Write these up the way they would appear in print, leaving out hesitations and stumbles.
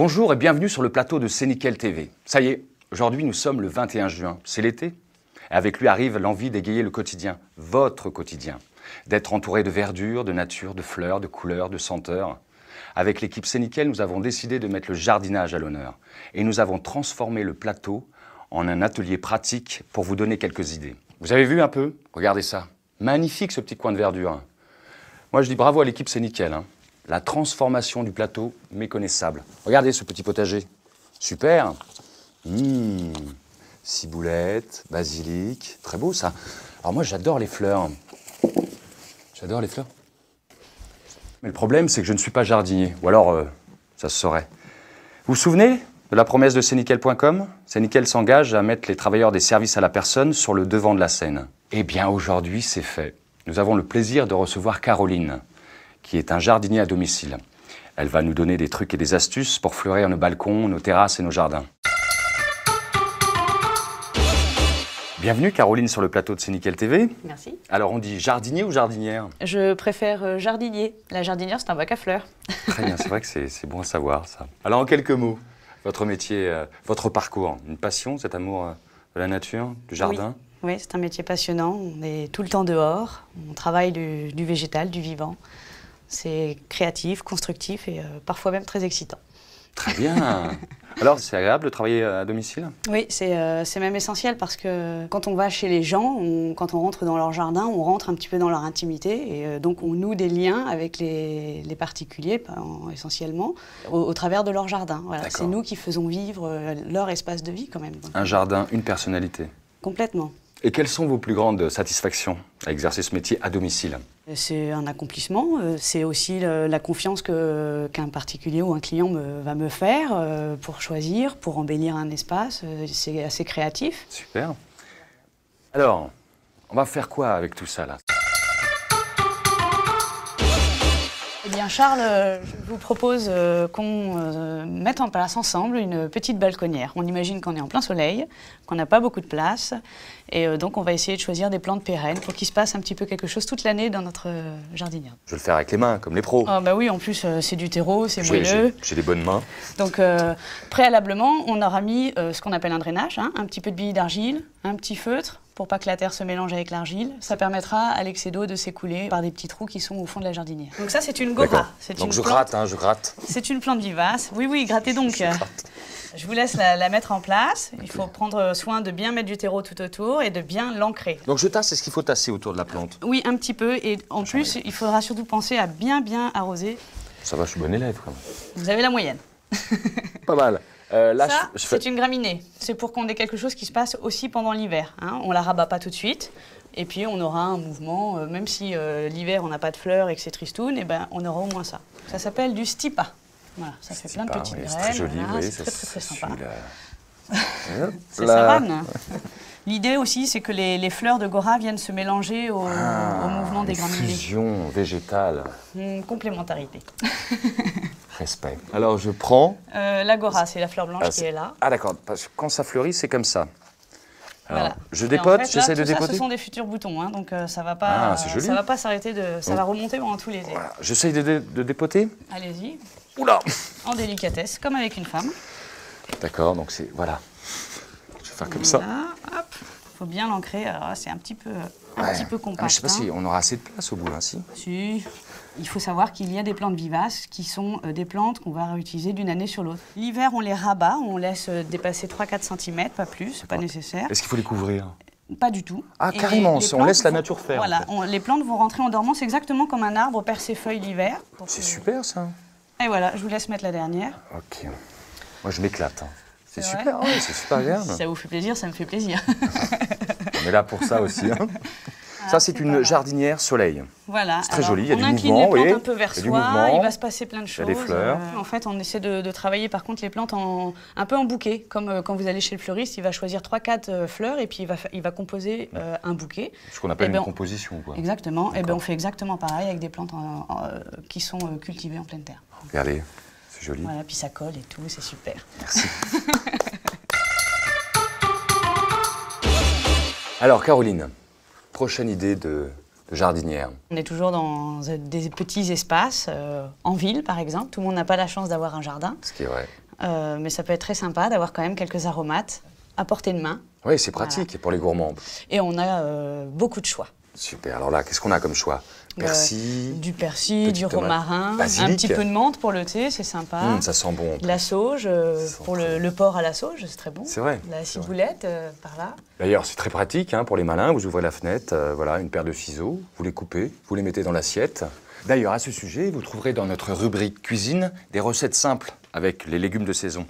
Bonjour et bienvenue sur le plateau de C'est Nickel TV. Ça y est, aujourd'hui nous sommes le 21 juin, c'est l'été. Et avec lui arrive l'envie d'égayer le quotidien, votre quotidien. D'être entouré de verdure, de nature, de fleurs, de couleurs, de senteurs. Avec l'équipe C'est Nickel, nous avons décidé de mettre le jardinage à l'honneur. Et nous avons transformé le plateau en un atelier pratique pour vous donner quelques idées. Vous avez vu un peu? Regardez ça. Magnifique ce petit coin de verdure. Moi je dis bravo à l'équipe C'est Nickel. La transformation du plateau méconnaissable. Regardez ce petit potager. Super. Ciboulette, basilic. Très beau ça. Alors moi j'adore les fleurs. J'adore les fleurs. Mais le problème c'est que je ne suis pas jardinier. Ou alors ça se saurait. Vous vous souvenez de la promesse de C'estNickel.com? C'est Nickel s'engage à mettre les travailleurs des services à la personne sur le devant de la scène. Eh bien aujourd'hui c'est fait. Nous avons le plaisir de recevoir Caroline, qui est un jardinier à domicile. Elle va nous donner des trucs et des astuces pour fleurir nos balcons, nos terrasses et nos jardins. Bienvenue Caroline sur le plateau de C'est Nickel TV. Merci. Alors on dit jardinier ou jardinière? Je préfère jardinier. La jardinière, c'est un bac à fleurs. Très bien, c'est vrai que c'est bon à savoir ça. Alors en quelques mots, votre métier, votre parcours, une passion, cet amour de la nature, du jardin? Oui, c'est un métier passionnant. On est tout le temps dehors. On travaille du végétal, du vivant. C'est créatif, constructif et parfois même très excitant. Très bien. Alors, c'est agréable de travailler à domicile? Oui, c'est même essentiel parce que quand on va chez les gens, quand on rentre dans leur jardin, on rentre un petit peu dans leur intimité et donc on noue des liens avec les particuliers, essentiellement, au travers de leur jardin. Voilà. C'est nous qui faisons vivre leur espace de vie quand même. Un jardin, une personnalité. Complètement. Et quelles sont vos plus grandes satisfactions à exercer ce métier à domicile? C'est un accomplissement, c'est aussi la confiance qu'un particulier ou un client va me faire pour choisir, pour embellir un espace. C'est assez créatif. Super. Alors, on va faire quoi avec tout ça là? Eh bien Charles, je vous propose qu'on mette en place ensemble une petite balconnière. On imagine qu'on est en plein soleil, qu'on n'a pas beaucoup de place et donc on va essayer de choisir des plantes pérennes pour qu'il se passe un petit peu quelque chose toute l'année dans notre jardinière. Je vais le faire avec les mains, comme les pros. Ah bah oui, en plus c'est du terreau, c'est moelleux. J'ai des bonnes mains. Donc préalablement, on aura mis ce qu'on appelle un drainage, un petit peu de billes d'argile, un petit feutre, pour pas que la terre se mélange avec l'argile. Ça permettra à l'excès d'eau de s'écouler par des petits trous qui sont au fond de la jardinière. Donc ça, c'est une gora. Donc je gratte, je gratte. C'est une plante vivace. Oui, grattez donc. Je vous laisse la mettre en place. Il faut prendre soin de bien mettre du terreau tout autour et de bien l'ancrer. Donc je tasse, est-ce qu'il faut tasser autour de la plante? Oui, un petit peu. Et en plus, il faudra surtout penser à bien arroser. Ça va, je suis bon élève quand même. Vous avez la moyenne. Pas mal. Là, c'est une graminée. C'est pour qu'on ait quelque chose qui se passe aussi pendant l'hiver. On la rabat pas tout de suite. Et puis, on aura un mouvement, même si l'hiver, on n'a pas de fleurs et que c'est tristoun, et ben, on aura au moins ça. Ça s'appelle du stipa. Voilà, ça fait plein de petites graines. C'est très joli, voilà, oui. C'est très sympa. C'est savane. L'idée aussi, c'est que les fleurs de gora viennent se mélanger au mouvement des graminées. Fusion végétale. Complémentarité. Respect. Alors je prends... la gora, c'est la fleur blanche qui est là. Ah d'accord, parce que quand ça fleurit, c'est comme ça. Alors, voilà. Je dépote, j'essaie de Ça, dépoter. ce sont des futurs boutons, donc ça va pas, ça va pas s'arrêter ça va remonter pendant tout l'été. Voilà. J'essaye de dépoter. Allez-y. Oula. En délicatesse, comme avec une femme. D'accord, donc c'est voilà. Je vais faire comme ça. Hop. Faut bien l'ancrer. Alors c'est un petit peu compact. Ah, je sais pas si on aura assez de place au bout, si. Si. Il faut savoir qu'il y a des plantes vivaces qui sont des plantes qu'on va réutiliser d'une année sur l'autre. L'hiver, on les rabat, on laisse dépasser 3-4 cm, pas plus, c'est pas nécessaire. Est-ce qu'il faut les couvrir? Pas du tout. Ah, carrément, on laisse la nature faire. Voilà, en fait. Les plantes vont rentrer en dormance exactement comme un arbre perd ses feuilles l'hiver. C'est super, ça. Et voilà, je vous laisse mettre la dernière. Ok. Moi, je m'éclate. C'est super, oui, c'est super agréable. Si ça vous fait plaisir, ça me fait plaisir. On est là pour ça aussi. Ça, c'est une jardinière soleil. Voilà. C'est très joli, il y a du mouvement. On incline les plantes un peu vers soi, il va se passer plein de choses. Il y a des fleurs. En fait, on essaie de travailler par contre les plantes un peu en bouquet. Comme quand vous allez chez le fleuriste, il va choisir 3-4 fleurs et puis il va composer un bouquet. Ce qu'on appelle une composition, quoi. Exactement. Et ben on fait exactement pareil avec des plantes qui sont cultivées en pleine terre. Regardez, c'est joli. Voilà, puis ça colle et tout, c'est super. Merci. Alors, Caroline, prochaine idée de jardinière. On est toujours dans des petits espaces, en ville par exemple. Tout le monde n'a pas la chance d'avoir un jardin. Ce qui est vrai. mais ça peut être très sympa d'avoir quand même quelques aromates à portée de main. Oui, c'est pratique pour les gourmands. Et on a beaucoup de choix. Super. Alors là, qu'est-ce qu'on a comme choix? Persil, du persil, du romarin, basilic. Un petit peu de menthe pour le thé, c'est sympa. Ça sent bon. De la sauge, pour le porc à la sauge, c'est très bon. C'est vrai. La ciboulette, par là. D'ailleurs, c'est très pratique pour les malins. Vous ouvrez la fenêtre, voilà, une paire de ciseaux, vous les coupez, vous les mettez dans l'assiette. D'ailleurs, à ce sujet, vous trouverez dans notre rubrique cuisine des recettes simples avec les légumes de saison.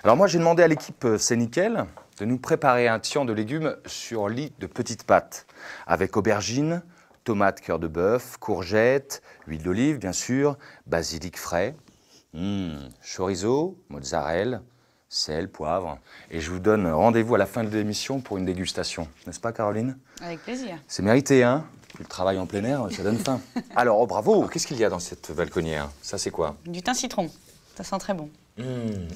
Alors moi, j'ai demandé à l'équipe C'est Nickel de nous préparer un tian de légumes sur lit de petites pâtes, avec aubergines, tomates cœur de bœuf, courgettes, huile d'olive bien sûr, basilic frais, chorizo, mozzarella, sel, poivre. Et je vous donne rendez-vous à la fin de l'émission pour une dégustation. N'est-ce pas, Caroline? Avec plaisir. C'est mérité, hein? Le travail en plein air, ça donne faim. Alors, oh, bravo! Qu'est-ce qu'il y a dans cette balconnière? Ça, c'est quoi? Du thym citron. Ça sent très bon.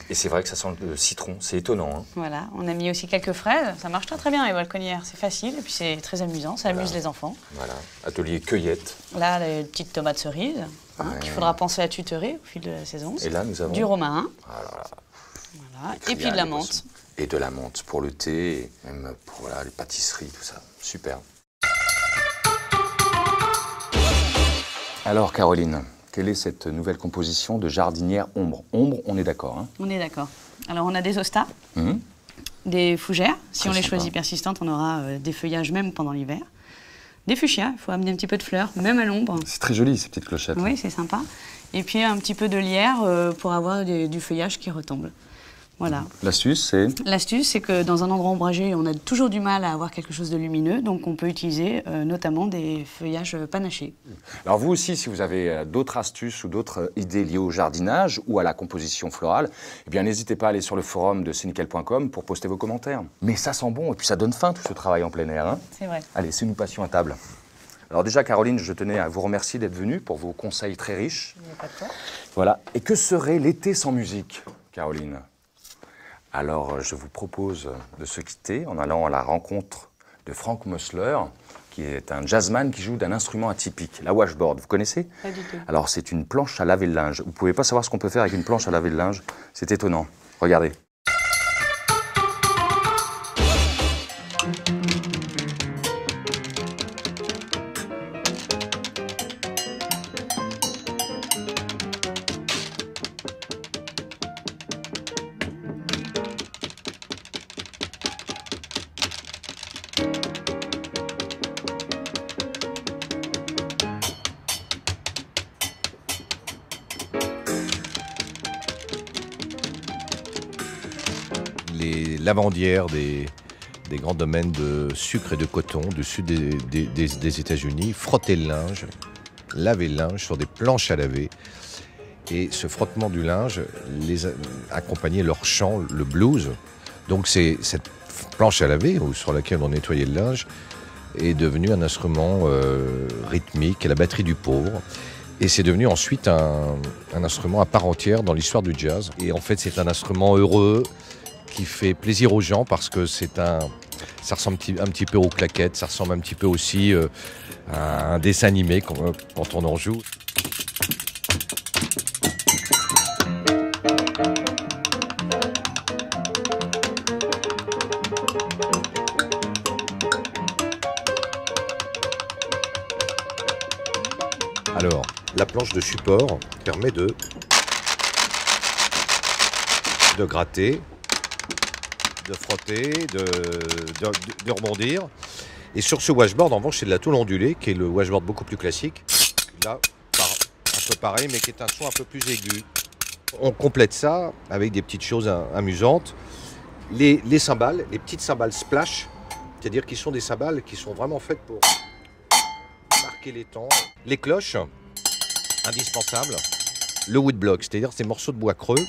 Et c'est vrai que ça sent le citron, c'est étonnant. Voilà, on a mis aussi quelques fraises. Ça marche très très bien les balconnières. C'est facile et puis c'est très amusant, ça amuse les enfants. Voilà, atelier cueillette. Là, les petites tomates cerises qu'il faudra penser à tutorer au fil de la saison. Et là, nous avons du romarin. Voilà. Et puis de la menthe. Et de la menthe pour le thé, même pour les pâtisseries, tout ça. Super. Alors, Caroline, quelle est cette nouvelle composition de jardinière ombre? Ombre, on est d'accord, hein? On est d'accord. Alors, on a des hostas, des fougères. Si on les choisit persistantes, on aura des feuillages même pendant l'hiver. Des fuchsias, il faut amener un petit peu de fleurs, même à l'ombre. C'est très joli, ces petites clochettes. Oui, c'est sympa. Et puis, un petit peu de lierre pour avoir du feuillage qui retombe. Voilà. L'astuce, c'est? L'astuce, c'est que dans un endroit ombragé, on a toujours du mal à avoir quelque chose de lumineux, donc on peut utiliser notamment des feuillages panachés. Alors vous aussi, si vous avez d'autres astuces ou d'autres idées liées au jardinage ou à la composition florale, eh bien n'hésitez pas à aller sur le forum de cnickel.com pour poster vos commentaires. Mais ça sent bon et puis ça donne faim tout ce travail en plein air. Hein? C'est vrai. Allez, c'est nous passions à table. Alors déjà, Caroline, je tenais à vous remercier d'être venue pour vos conseils très riches. Il n'y a pas de quoi. Voilà. Et que serait l'été sans musique, Caroline? Alors, je vous propose de se quitter en allant à la rencontre de Frank Mosler, qui est un jazzman qui joue d'un instrument atypique, la washboard. Vous connaissez? Pas du tout. Alors, c'est une planche à laver le linge. Vous ne pouvez pas savoir ce qu'on peut faire avec une planche à laver le linge. C'est étonnant. Regardez. Les lavandières des grands domaines de sucre et de coton du sud des États-Unis frottaient le linge, lavaient le linge sur des planches à laver. Et ce frottement du linge les accompagnait leur chant, le blues. Donc cette planche à laver sur laquelle on nettoyait le linge est devenue un instrument rythmique à la batterie du pauvre. Et c'est devenu ensuite un instrument à part entière dans l'histoire du jazz. Et en fait, c'est un instrument heureux qui fait plaisir aux gens parce que ça ressemble un petit peu aux claquettes, ça ressemble un petit peu aussi à un dessin animé quand on en joue. Alors, la planche de support permet de gratter, de frotter, de rebondir. Et sur ce washboard, en revanche, c'est de la tôle ondulée, qui est le washboard beaucoup plus classique. Là, un peu pareil, mais qui est un son un peu plus aigu. On complète ça avec des petites choses amusantes. Les cymbales, les petites cymbales splash, c'est-à-dire qui sont des cymbales qui sont vraiment faites pour marquer les temps. Les cloches, indispensables. Le woodblock, c'est-à-dire ces morceaux de bois creux.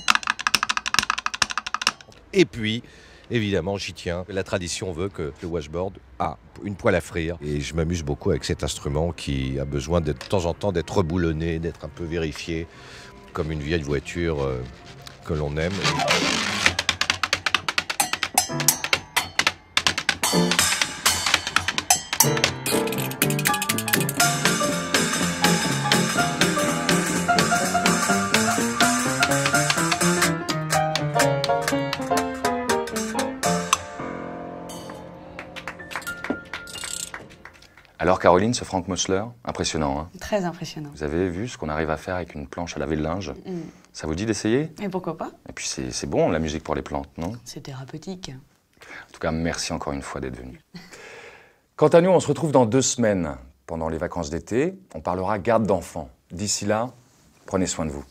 Et puis, évidemment, j'y tiens. La tradition veut que le washboard a une poêle à frire. Et je m'amuse beaucoup avec cet instrument qui a besoin de temps en temps d'être reboulonné, d'être un peu vérifié, comme une vieille voiture que l'on aime. Alors Caroline, ce Frank Mosler, impressionnant. Hein. Très impressionnant. Vous avez vu ce qu'on arrive à faire avec une planche à laver le linge? Ça vous dit d'essayer? Et pourquoi pas? Et puis c'est bon la musique pour les plantes, non? C'est thérapeutique. En tout cas, merci encore une fois d'être venu. Quant à nous, on se retrouve dans 2 semaines pendant les vacances d'été. On parlera garde d'enfants. D'ici là, prenez soin de vous.